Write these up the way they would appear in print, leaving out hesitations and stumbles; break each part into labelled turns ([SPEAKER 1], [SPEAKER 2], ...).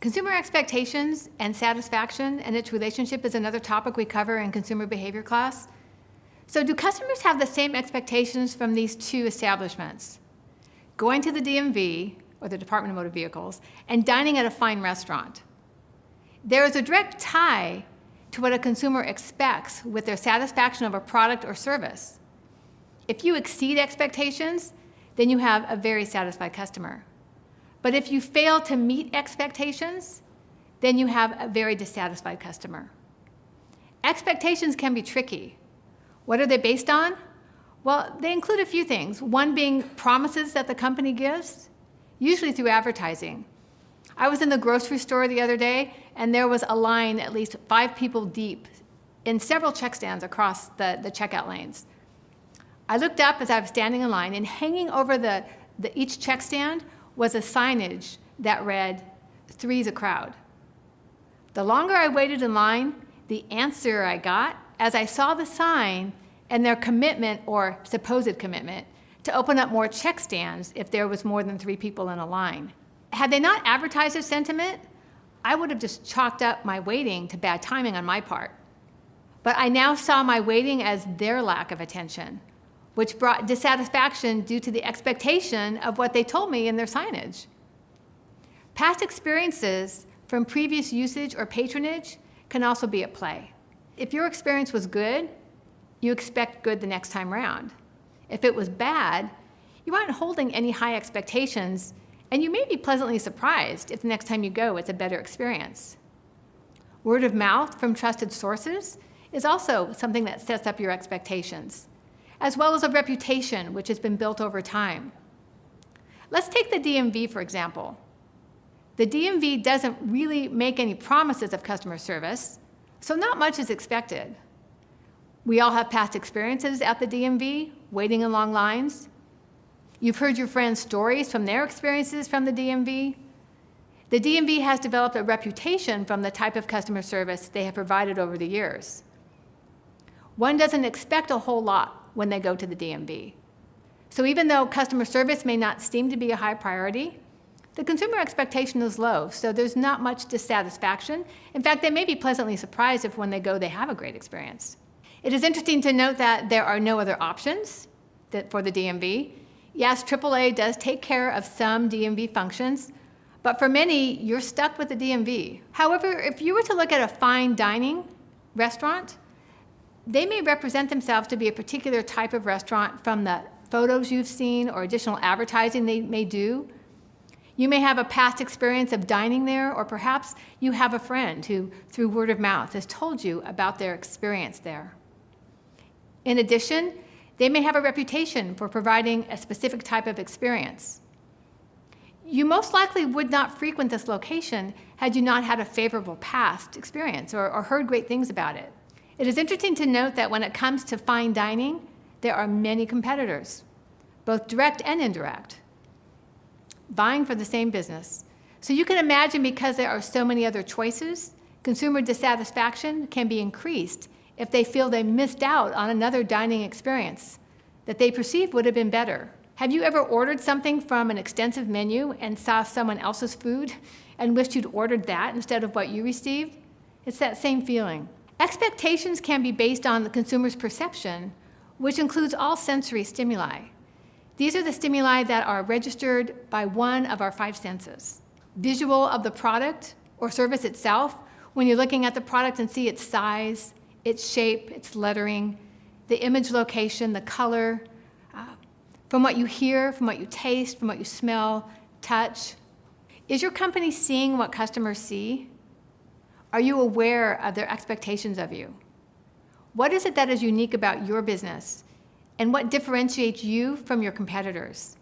[SPEAKER 1] Consumer expectations and satisfaction and its relationship is another topic we cover in consumer behavior class. So do customers have the same expectations from these two establishments? Going to the DMV, or the Department of Motor Vehicles, and dining at a fine restaurant. There is a direct tie to what a consumer expects with their satisfaction of a product or service. If you exceed expectations, then you have a very satisfied customer. But if you fail to meet expectations, then you have a very dissatisfied customer. Expectations can be tricky. What are they based on? Well, they include a few things. One being promises that the company gives, usually through advertising. I was in the grocery store the other day, and there was a line at least 5 people deep in several check stands across the checkout lanes. I looked up as I was standing in line, and hanging over each check stand was a signage that read, "Three's a crowd." The longer I waited in line, the answer I got as I saw the sign and their commitment, or supposed commitment, to open up more check stands if there was more than 3 people in a line. Had they not advertised this sentiment, I would have just chalked up my waiting to bad timing on my part. But I now saw my waiting as their lack of attention, which brought dissatisfaction due to the expectation of what they told me in their signage. Past experiences from previous usage or patronage can also be at play. If your experience was good, you expect good the next time around. If it was bad, you aren't holding any high expectations, and you may be pleasantly surprised if the next time you go it's a better experience. Word of mouth from trusted sources is also something that sets up your expectations, as well as a reputation which has been built over time. Let's take the DMV, for example. The DMV doesn't really make any promises of customer service, so not much is expected. We all have past experiences at the DMV, waiting in long lines. You've heard your friends' stories from their experiences from the DMV. The DMV has developed a reputation from the type of customer service they have provided over the years. One doesn't expect a whole lot when they go to the DMV. So even though customer service may not seem to be a high priority, the consumer expectation is low, so there's not much dissatisfaction. In fact, they may be pleasantly surprised if when they go they have a great experience. It is interesting to note that there are no other options for the DMV. Yes, AAA does take care of some DMV functions, but for many, you're stuck with the DMV. However, if you were to look at a fine dining restaurant, they may represent themselves to be a particular type of restaurant from the photos you've seen or additional advertising they may do. You may have a past experience of dining there, or perhaps you have a friend who, through word of mouth, has told you about their experience there. In addition, they may have a reputation for providing a specific type of experience. You most likely would not frequent this location had you not had a favorable past experience or heard great things about it. It is interesting to note that when it comes to fine dining, there are many competitors, both direct and indirect, vying for the same business. So you can imagine, because there are so many other choices, consumer dissatisfaction can be increased if they feel they missed out on another dining experience that they perceive would have been better. Have you ever ordered something from an extensive menu and saw someone else's food and wished you'd ordered that instead of what you received? It's that same feeling. Expectations can be based on the consumer's perception, which includes all sensory stimuli. These are the stimuli that are registered by one of our 5 senses. Visual of the product or service itself, when you're looking at the product and see its size, its shape, its lettering, the image location, the color, from what you hear, from what you taste, from what you smell, touch. Is your company seeing what customers see? Are you aware of their expectations of you? What is it that is unique about your business? And what differentiates you from your competitors?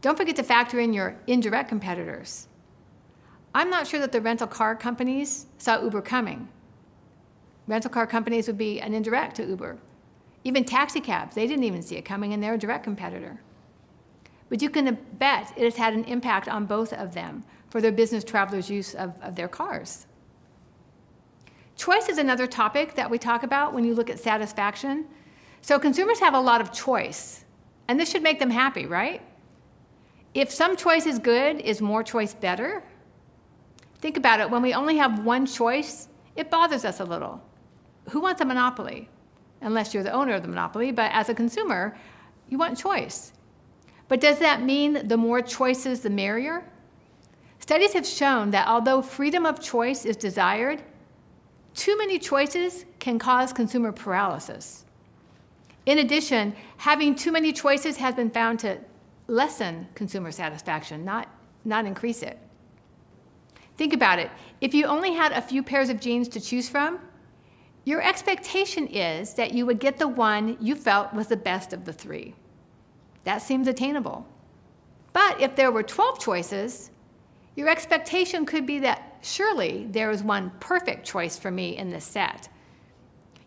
[SPEAKER 1] Don't forget to factor in your indirect competitors. I'm not sure that the rental car companies saw Uber coming. Rental car companies would be an indirect to Uber. Even taxi cabs, they didn't even see it coming, and they're a direct competitor. But you can bet it has had an impact on both of them for their business travelers' use of their cars. Choice is another topic that we talk about when you look at satisfaction. So consumers have a lot of choice, and this should make them happy, right? If some choice is good, is more choice better? Think about it, when we only have one choice, it bothers us a little. Who wants a monopoly? Unless you're the owner of the monopoly, but as a consumer, you want choice. But does that mean the more choices, the merrier? Studies have shown that although freedom of choice is desired, too many choices can cause consumer paralysis. In addition, having too many choices has been found to lessen consumer satisfaction, not increase it. Think about it. If you only had a few pairs of jeans to choose from, your expectation is that you would get the one you felt was the best of the three. That seems attainable. But if there were 12 choices, your expectation could be that surely there is one perfect choice for me in this set.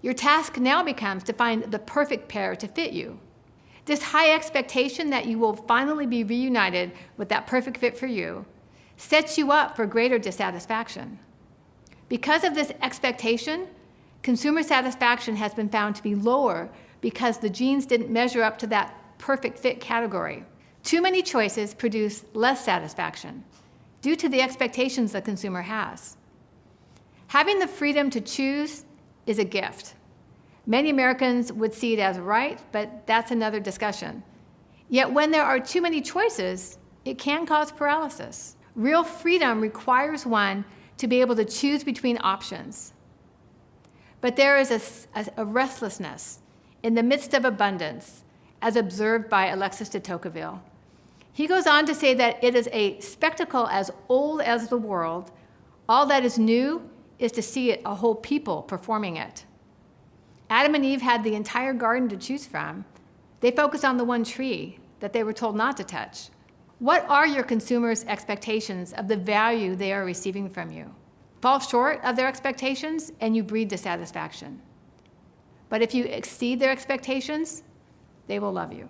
[SPEAKER 1] Your task now becomes to find the perfect pair to fit you. This high expectation that you will finally be reunited with that perfect fit for you sets you up for greater dissatisfaction. Because of this expectation, consumer satisfaction has been found to be lower because the jeans didn't measure up to that perfect fit category. Too many choices produce less satisfaction due to the expectations the consumer has. Having the freedom to choose is a gift. Many Americans would see it as right, but that's another discussion. Yet when there are too many choices, it can cause paralysis. Real freedom requires one to be able to choose between options. But there is a restlessness in the midst of abundance, as observed by Alexis de Tocqueville. He goes on to say that it is a spectacle as old as the world. All that is new is to see it, a whole people performing it. Adam and Eve had the entire garden to choose from. They focused on the one tree that they were told not to touch. What are your consumers' expectations of the value they are receiving from you? Fall short of their expectations and you breed dissatisfaction. But if you exceed their expectations, they will love you.